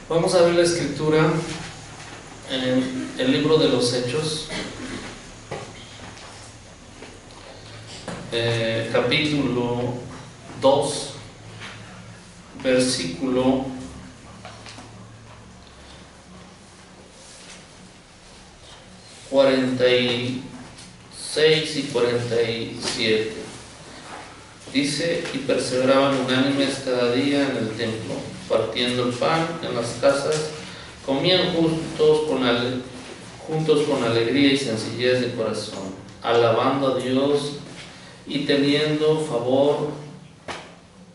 Vamos a ver la escritura en el libro de los Hechos, capítulo 2, versículo 46 y 47. Dice: y perseveraban unánimes cada día en el templo, partiendo el pan en las casas, comían juntos con alegría y sencillez de corazón, alabando a Dios y teniendo favor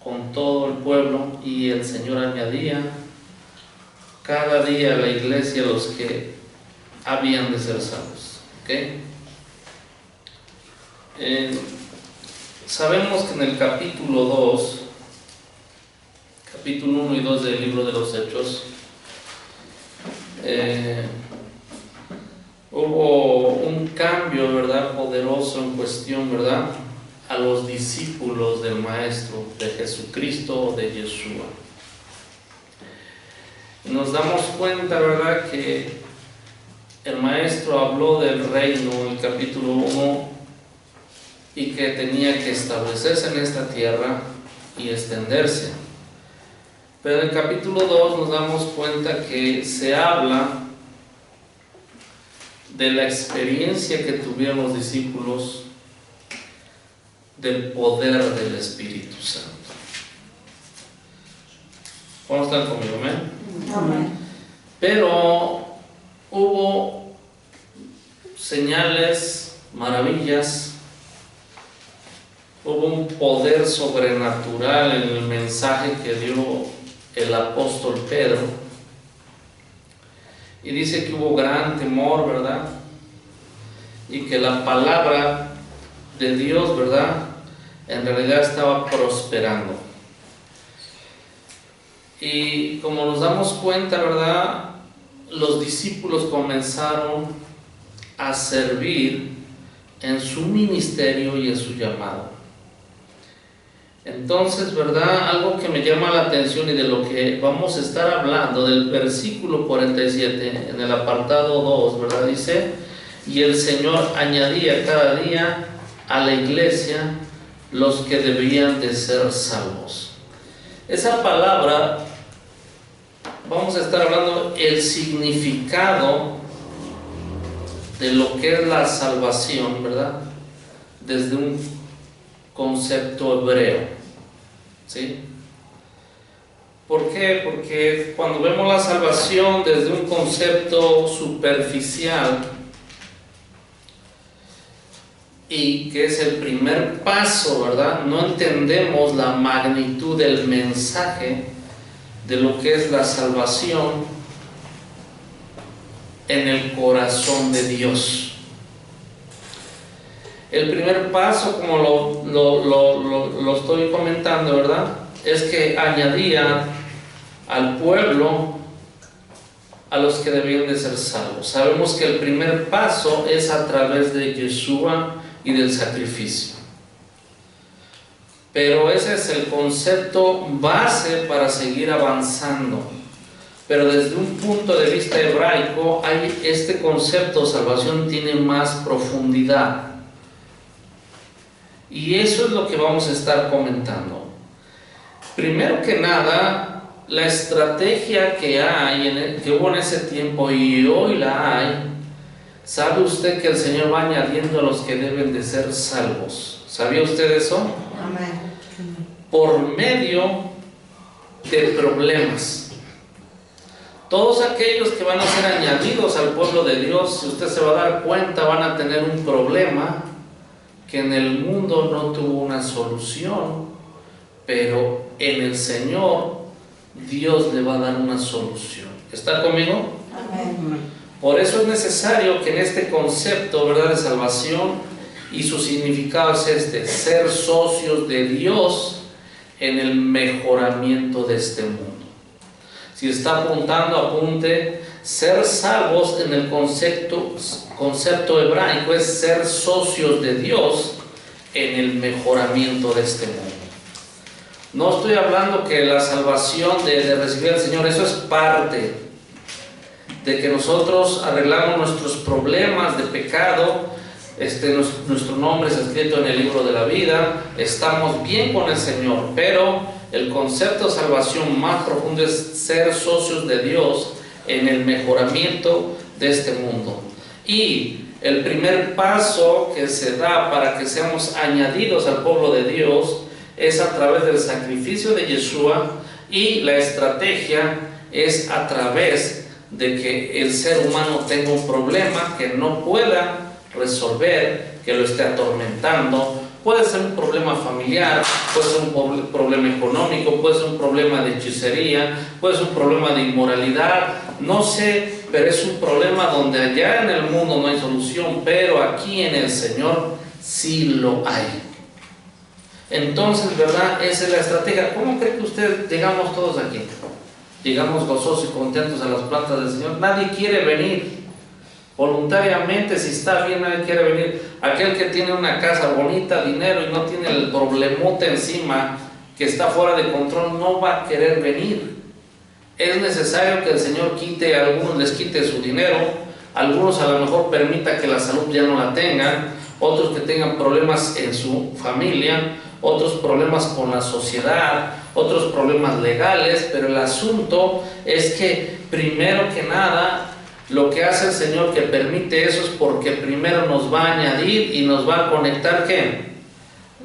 con todo el pueblo, y el Señor añadía cada día a la iglesia los que habían de ser salvos. ¿Okay? Sabemos que en el capítulo 2, capítulo 1 y 2 del libro de los Hechos, hubo un cambio, ¿verdad?, poderoso en cuestión, ¿verdad?, a los discípulos del Maestro, de Jesucristo, de Yeshua. Nos damos cuenta, ¿verdad?, que el Maestro habló del reino en el capítulo 1 y que tenía que establecerse en esta tierra y extenderse. Pero en el capítulo 2 nos damos cuenta que se habla de la experiencia que tuvieron los discípulos del poder del Espíritu Santo. ¿Cómo están conmigo? ¿Amén? Amén. Pero hubo señales, maravillas, hubo un poder sobrenatural en el mensaje que dio el apóstol Pedro, y dice que hubo gran temor, ¿verdad?, y que la palabra de Dios, ¿verdad?, en realidad estaba prosperando. Y como nos damos cuenta, ¿verdad?, los discípulos comenzaron a servir en su ministerio y en su llamado. Entonces, ¿verdad?, algo que me llama la atención y de lo que vamos a estar hablando, del versículo 47, en el apartado 2, ¿verdad?, dice: y el Señor añadía cada día a la iglesia los que debían de ser salvos. Esa palabra, vamos a estar hablando el significado de lo que es la salvación, ¿verdad?, desde un concepto hebreo, ¿sí? ¿Por qué? Porque cuando vemos la salvación desde un concepto superficial, y que es el primer paso, ¿verdad?, no entendemos la magnitud del mensaje de lo que es la salvación en el corazón de Dios. El primer paso, como lo estoy comentando, ¿verdad?, es que añadía al pueblo a los que debían de ser salvos. Sabemos que el primer paso es a través de Yeshua y del sacrificio. Pero ese es el concepto base para seguir avanzando. Pero desde un punto de vista hebraico, este concepto de salvación tiene más profundidad. Y eso es lo que vamos a estar comentando. Primero que nada, la estrategia que hubo en ese tiempo y hoy la hay. ¿Sabe usted que el Señor va añadiendo a los que deben de ser salvos? ¿Sabía usted eso? Amén. Por medio de problemas. Todos aquellos que van a ser añadidos al pueblo de Dios, si usted se va a dar cuenta, van a tener un problema que en el mundo no tuvo una solución, pero en el Señor Dios le va a dar una solución. ¿Está conmigo? Amén. Por eso es necesario que en este concepto, ¿verdad?, de salvación, y su significado es ser socios de Dios en el mejoramiento de este mundo. Si está apuntando, apunte: ser salvos en el concepto hebraico es ser socios de Dios en el mejoramiento de este mundo. No estoy hablando que la salvación de recibir al Señor, eso es parte de que nosotros arreglamos nuestros problemas de pecado. Nuestro nombre es escrito en el libro de la vida, estamos bien con el Señor, pero el concepto de salvación más profundo es ser socios de Dios en el mejoramiento de este mundo. Y el primer paso que se da para que seamos añadidos al pueblo de Dios es a través del sacrificio de Yeshua, y la estrategia es a través de que el ser humano tenga un problema que no pueda resolver, que lo esté atormentando. Puede ser un problema familiar, puede ser un problema económico, puede ser un problema de hechicería, puede ser un problema de inmoralidad, no sé, pero es un problema donde allá en el mundo no hay solución, pero aquí en el Señor sí lo hay. Entonces, ¿verdad? Esa es la estrategia. ¿Cómo cree que usted llegamos todos aquí? Llegamos gozosos y contentos a las plantas del Señor. Nadie quiere venir voluntariamente. Si está bien, nadie quiere venir. Aquel que tiene una casa bonita, dinero, y no tiene el problemote encima, que está fuera de control, no va a querer venir. Es necesario que el Señor quite, a algunos les quite su dinero, algunos a lo mejor permita que la salud ya no la tengan, otros que tengan problemas en su familia, otros problemas con la sociedad, otros problemas legales, pero el asunto es que primero que nada, lo que hace el Señor que permite eso es porque primero nos va a añadir y nos va a conectar, ¿qué?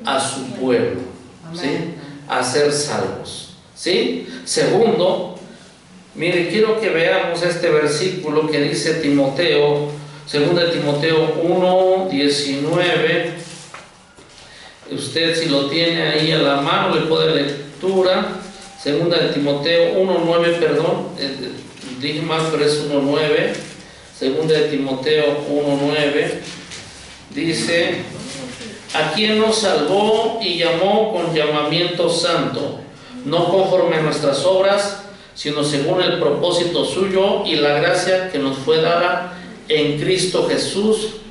A su pueblo, ¿sí? A ser salvos, ¿sí? Segundo, mire, quiero que veamos este versículo que dice Timoteo, 2 Timoteo 1:19. Usted, si lo tiene ahí a la mano, le puede lectura. 2 Timoteo 1:9, perdón, dije mal, pero es 1:9. 2 Timoteo 1:9 dice: a quien nos salvó y llamó con llamamiento santo, no conforme a nuestras obras, sino según el propósito suyo y la gracia que nos fue dada en Cristo Jesús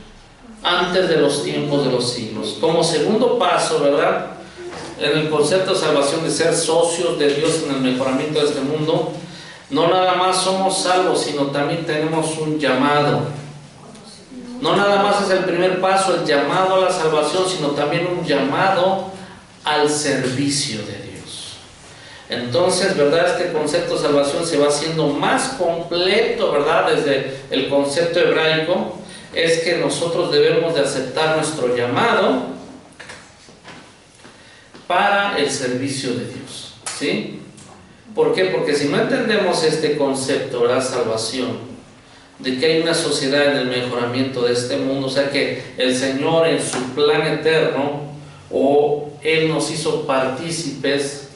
antes de los tiempos de los siglos. Como segundo paso, ¿verdad?, en el concepto de salvación, de ser socios de Dios en el mejoramiento de este mundo, no nada más somos salvos, sino también tenemos un llamado. No nada más es el primer paso, el llamado a la salvación, sino también un llamado al servicio de Dios. Entonces, ¿verdad?, este concepto de salvación se va haciendo más completo, ¿verdad?, desde el concepto hebraico. Es que nosotros debemos de aceptar nuestro llamado para el servicio de Dios, ¿sí? ¿Por qué? Porque si no entendemos este concepto, ¿verdad?, salvación, de que hay una sociedad en el mejoramiento de este mundo, o sea que el Señor en su plan eterno, o Él nos hizo partícipes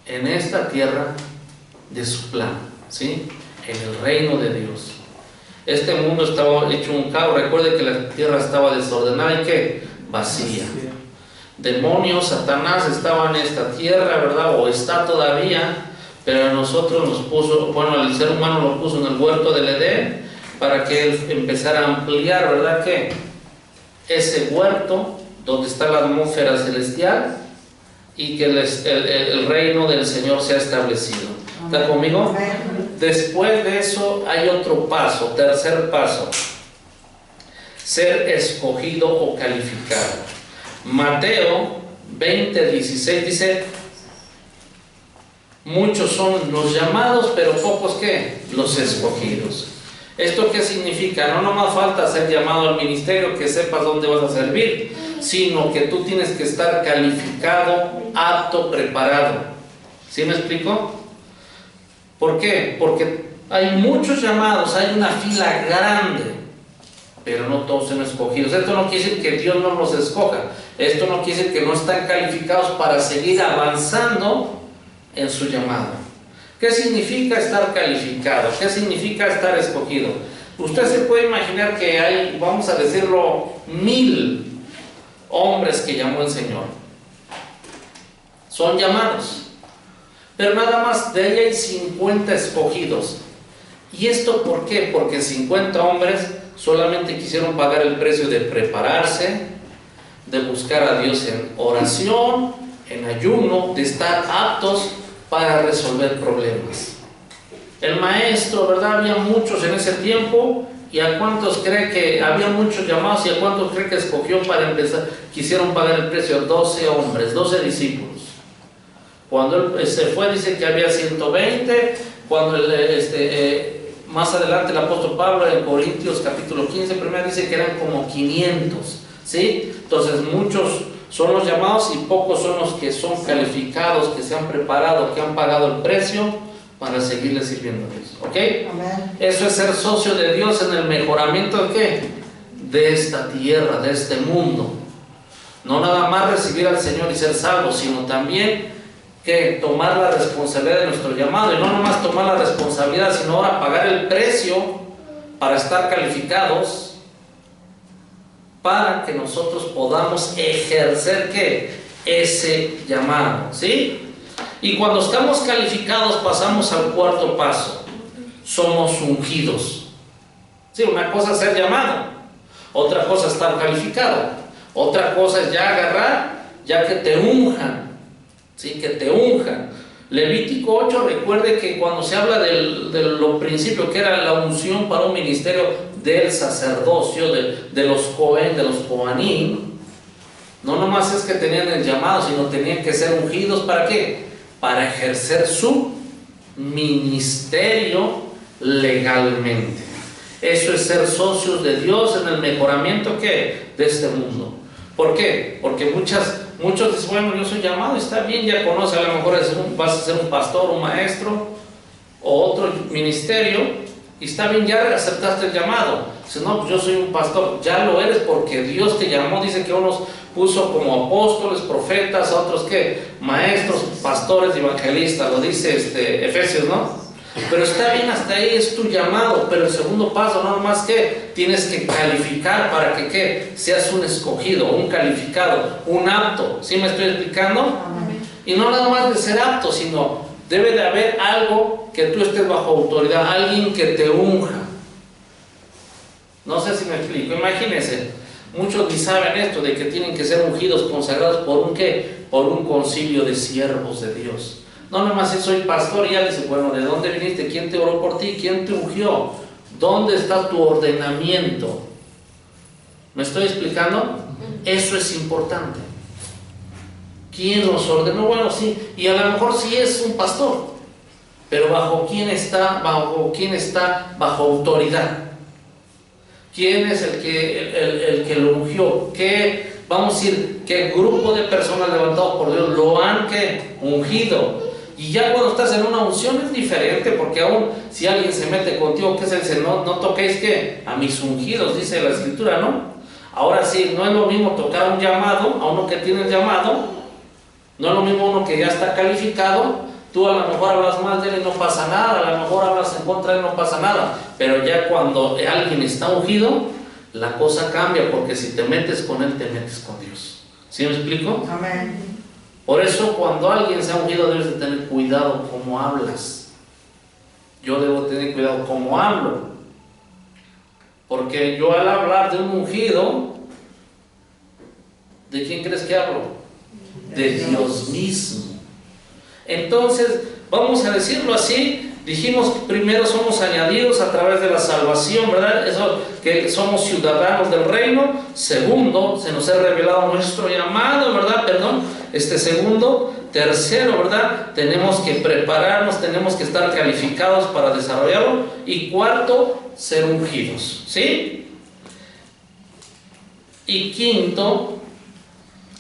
en esta tierra de su plan, ¿sí?, en el reino de Dios. Este mundo estaba hecho un caos. Recuerde que la tierra estaba desordenada y ¿qué? Vacía. Demonios, Satanás estaba en esta tierra, ¿verdad? O está todavía, pero a nosotros nos puso, bueno, el ser humano lo puso en el huerto del Edén para que él empezara a ampliar, ¿verdad?, que ese huerto donde está la atmósfera celestial y que el reino del Señor sea establecido. ¿Está conmigo? Después de eso hay otro paso, tercer paso: ser escogido o calificado. Mateo 20:16 dice: muchos son los llamados, pero pocos, ¿qué?, los escogidos. ¿Esto qué significa? No nomás falta ser llamado al ministerio, que sepas dónde vas a servir, sino que tú tienes que estar calificado, apto, preparado. ¿Sí me explico? ¿Por qué? Porque hay muchos llamados, hay una fila grande, pero no todos son escogidos. Esto no quiere decir que Dios no los escoja. Esto no quiere decir que no están calificados para seguir avanzando en su llamado. ¿Qué significa estar calificado? ¿Qué significa estar escogido? Usted se puede imaginar que hay, vamos a decirlo, 1000 hombres que llamó el Señor. Son llamados. Pero nada más de ahí hay 50 escogidos. ¿Y esto por qué? Porque 50 hombres solamente quisieron pagar el precio de prepararse, de buscar a Dios en oración, en ayuno, de estar aptos para resolver problemas. El maestro, ¿verdad? Había muchos en ese tiempo. ¿Y a cuántos cree que había muchos llamados? ¿Y a cuántos cree que escogió para empezar? Quisieron pagar el precio. 12 hombres, 12 discípulos. Cuando él se fue, dice que había 120. Cuando más adelante el apóstol Pablo en Corintios capítulo 15, primero dice que eran como 500. ¿Sí? Entonces muchos son los llamados y pocos son los que son calificados, que se han preparado, que han pagado el precio para seguirle sirviendo a Dios. ¿Ok? Amén. Eso es ser socio de Dios en el mejoramiento ¿de qué? De esta tierra, de este mundo. No nada más recibir al Señor y ser salvo, sino también que tomar la responsabilidad de nuestro llamado. Y no nomás tomar la responsabilidad, sino ahora pagar el precio para estar calificados, para que nosotros podamos ejercer ¿qué? Ese llamado. ¿Sí? Y cuando estamos calificados pasamos al cuarto paso. Somos ungidos. Sí, una cosa es ser llamado, otra cosa es estar calificado, otra cosa es ya agarrar, ya que te unjan. Sí, que te unjan. Levítico 8, recuerde que cuando se habla de lo principio, que era la unción para un ministerio del sacerdocio, de los Cohen, de los Coanim, no nomás es que tenían el llamado, sino tenían que ser ungidos. ¿Para qué? Para ejercer su ministerio legalmente. Eso es ser socios de Dios en el mejoramiento ¿qué? De este mundo. ¿Por qué? Porque muchos dicen, bueno, yo soy llamado, está bien, ya conoce, a lo mejor vas a ser un pastor, un maestro o otro ministerio, y está bien, ya aceptaste el llamado. Si no, pues yo soy un pastor, ya lo eres porque Dios te llamó. Dice que unos puso como apóstoles, profetas, a otros ¿qué? Maestros, pastores, evangelistas, lo dice Efesios, ¿no? Pero está bien, hasta ahí es tu llamado. Pero el segundo paso, no más que tienes que calificar para que ¿qué? Seas un escogido, un calificado, un apto. ¿Sí me estoy explicando? Amén. Y no nada más de ser apto, sino debe de haber algo que tú estés bajo autoridad, alguien que te unja. No sé si me explico. Imagínense, muchos ni saben esto de que tienen que ser ungidos, consagrados por un ¿qué? Por un concilio de siervos de Dios. No nomás si soy pastor y ya dice, bueno, ¿de dónde viniste? ¿Quién te oró por ti? ¿Quién te ungió? ¿Dónde está tu ordenamiento? ¿Me estoy explicando? Eso es importante. ¿Quién nos ordenó? Bueno, sí, y a lo mejor sí es un pastor, pero ¿bajo quién está? Bajo autoridad. ¿Quién es el que lo ungió? ¿Qué, vamos a decir, qué grupo de personas levantados por Dios lo han ¿qué? Ungido? Y ya cuando estás en una unción es diferente, porque aún si alguien se mete contigo, ¿qué se dice? No toquéis ¿qué? A mis ungidos, dice la Escritura, ¿no? Ahora sí, no es lo mismo tocar un llamado, a uno que tiene el llamado, no es lo mismo uno que ya está calificado. Tú a lo mejor hablas mal de él y no pasa nada, a lo mejor hablas en contra de él y no pasa nada, pero ya cuando alguien está ungido, la cosa cambia, porque si te metes con él, te metes con Dios. ¿Sí me explico? Amén. Por eso cuando alguien se ha ungido debes de tener cuidado cómo hablas. Yo debo tener cuidado cómo hablo, porque yo al hablar de un ungido, ¿de quién crees que hablo? De Dios mismo. Entonces, vamos a decirlo así, dijimos que primero somos añadidos a través de la salvación, ¿verdad? Eso, que somos ciudadanos del reino. Segundo, se nos ha revelado nuestro llamado, ¿verdad? Segundo. Tercero, ¿verdad? Tenemos que prepararnos, tenemos que estar calificados para desarrollarlo. Y cuarto, ser ungidos, ¿sí? Y quinto,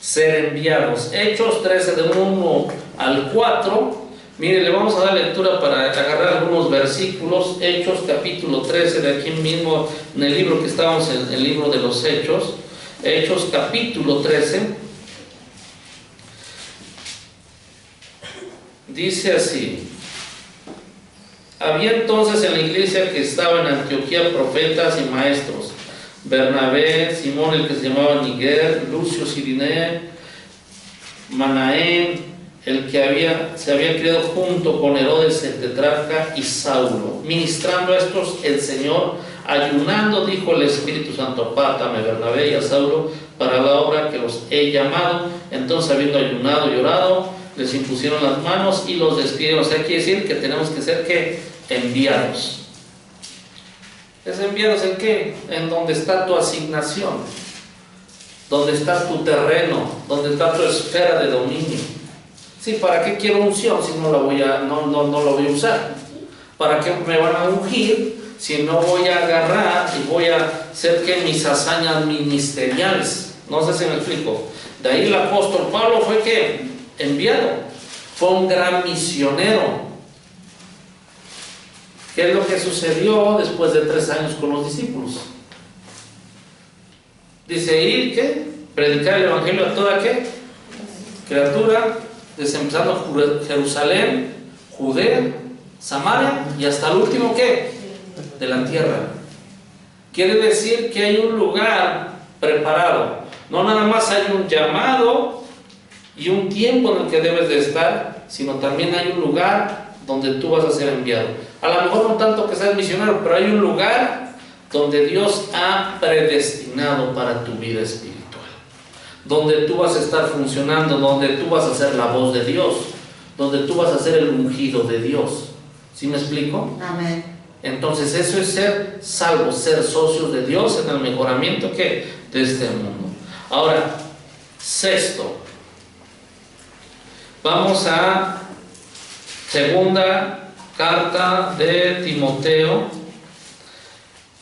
ser enviados. Hechos 13, de 1 al 4. Mire, le vamos a dar lectura para agarrar algunos versículos. Hechos capítulo 13, de aquí mismo, en el libro que estábamos, en el libro de los Hechos. Hechos capítulo 13. Dice así: había entonces en la iglesia que estaba en Antioquía profetas y maestros: Bernabé, Simón el que se llamaba Niger, Lucio Cirineo, Manaén, el que se había criado junto con Herodes el tetrarca, y Saulo. Ministrando a estos el Señor, ayunando, dijo el Espíritu Santo: apártame, Bernabé, y a Saulo para la obra que los he llamado. Entonces, habiendo ayunado y orado, les impusieron las manos y los despidieron. O sea, quiere decir que tenemos que ser, ¿qué? Enviados. ¿Es enviados en qué? En donde está tu asignación, donde está tu terreno, donde está tu esfera de dominio. Sí, ¿para qué quiero unción si no la voy a usar? ¿Para qué me van a ungir si no voy a agarrar y voy a hacer que mis hazañas ministeriales? No sé si me explico. De ahí el apóstol Pablo fue que enviado, fue un gran misionero. ¿Qué es lo que sucedió después de 3 años con los discípulos? Dice, ir, ¿qué? Predicar el evangelio a toda, ¿qué? Criatura, empezando Jerusalén, Judea, Samaria y hasta el último, ¿qué? De la tierra. Quiere decir que hay un lugar preparado. No nada más hay un llamado y un tiempo en el que debes de estar, sino también hay un lugar donde tú vas a ser enviado. A lo mejor no tanto que seas misionero, pero hay un lugar donde Dios ha predestinado para tu vida espiritual, donde tú vas a estar funcionando, donde tú vas a ser la voz de Dios, donde tú vas a ser el ungido de Dios. ¿Sí me explico? Amén. Entonces eso es ser salvos, ser socios de Dios en el mejoramiento, ¿qué? De este mundo. Ahora, sexto, vamos a segunda carta de Timoteo,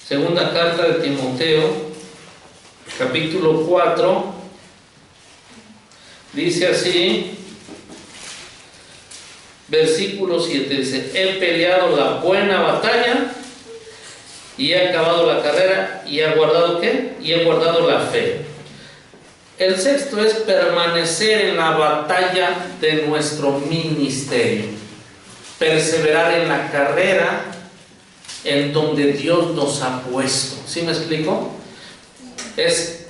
segunda carta de Timoteo, capítulo 4, dice así, versículo 7, dice, he peleado la buena batalla y he acabado la carrera y he guardado, ¿qué? Y he guardado la fe. El sexto es permanecer en la batalla de nuestro ministerio, perseverar en la carrera en donde Dios nos ha puesto. ¿Sí me explico? Es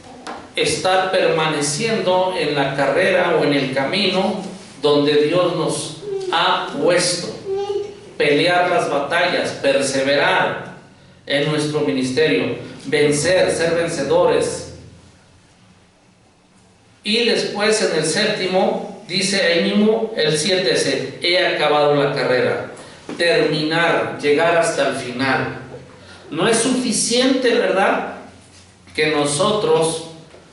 estar permaneciendo en la carrera o en el camino donde Dios nos ha puesto, pelear las batallas, perseverar en nuestro ministerio, vencer, ser vencedores. Y después en el séptimo, dice ahí mismo, el 7 dice, he acabado la carrera, terminar, llegar hasta el final. No es suficiente, ¿verdad?, que nosotros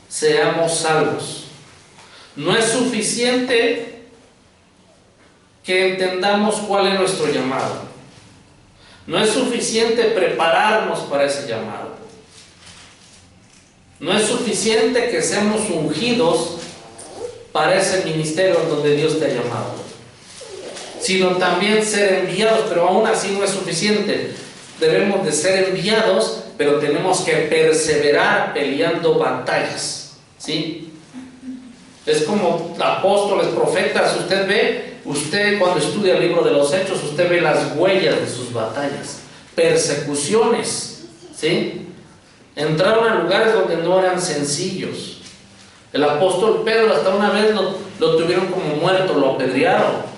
seamos salvos. No es suficiente que entendamos cuál es nuestro llamado. No es suficiente prepararnos para ese llamado. No es suficiente que seamos ungidos para ese ministerio en donde Dios te ha llamado, sino también ser enviados, pero aún así no es suficiente. Debemos de ser enviados, pero tenemos que perseverar peleando batallas, ¿sí? Es como apóstoles, profetas. Usted cuando estudia el libro de los Hechos, usted ve las huellas de sus batallas, persecuciones, ¿sí? Entraron a lugares donde no eran sencillos. El apóstol Pedro hasta una vez lo tuvieron como muerto, lo apedrearon.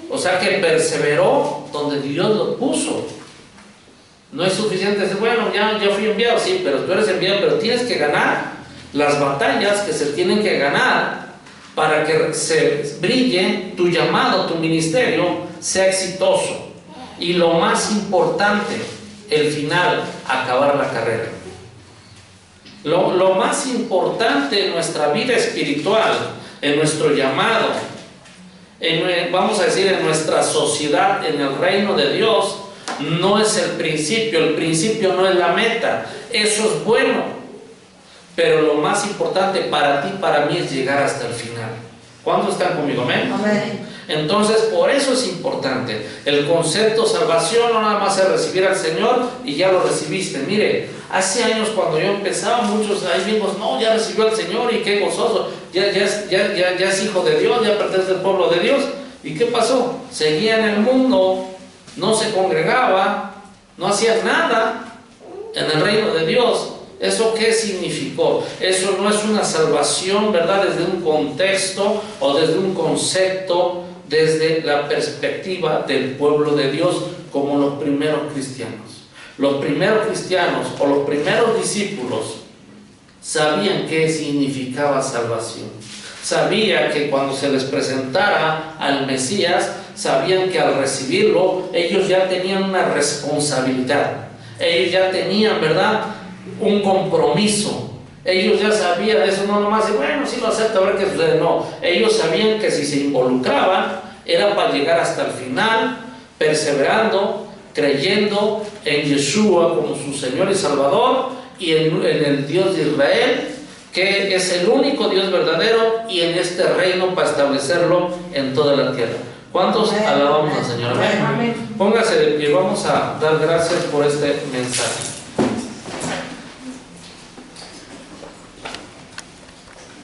O sea que perseveró donde Dios lo puso. No es suficiente decir, bueno, ya fui enviado, sí, pero tú eres enviado, pero tienes que ganar las batallas que se tienen que ganar para que se brille tu llamado, tu ministerio sea exitoso. Y lo más importante, el final, acabar la carrera. Lo más importante en nuestra vida espiritual, en nuestro llamado, vamos a decir, en nuestra sociedad, en el reino de Dios, no es el principio no es la meta. Eso es bueno, pero lo más importante para ti, para mí, es llegar hasta el final. ¿Cuántos están conmigo? ¿Amén? Amén. Entonces, por eso es importante. El concepto salvación no nada más es recibir al Señor y ya lo recibiste. Mire, hace años cuando yo empezaba, muchos ahí mismos, no, ya recibió al Señor y qué gozoso, ya es hijo de Dios, ya pertenece al pueblo de Dios. ¿Y qué pasó? Seguía en el mundo, no se congregaba, no hacía nada en el reino de Dios. ¿Eso qué significó? Eso no es una salvación, ¿verdad?, desde un contexto o desde un concepto, desde la perspectiva del pueblo de Dios, como los primeros cristianos. Los primeros cristianos o los primeros discípulos sabían qué significaba salvación. Sabía que cuando se les presentara al Mesías, sabían que al recibirlo, ellos ya tenían una responsabilidad. Ellos ya tenían, ¿verdad?, un compromiso. Ellos ya sabían eso, no nomás de, bueno, sí lo acepto, a ver qué sucede. No, ellos sabían que si se involucraban, era para llegar hasta el final, perseverando, creyendo en Yeshua como su Señor y Salvador, y en el Dios de Israel, que es el único Dios verdadero, y en este reino para establecerlo en toda la tierra. ¿Cuántos alabamos al Señor? Amén. Póngase de pie, vamos a dar gracias por este mensaje.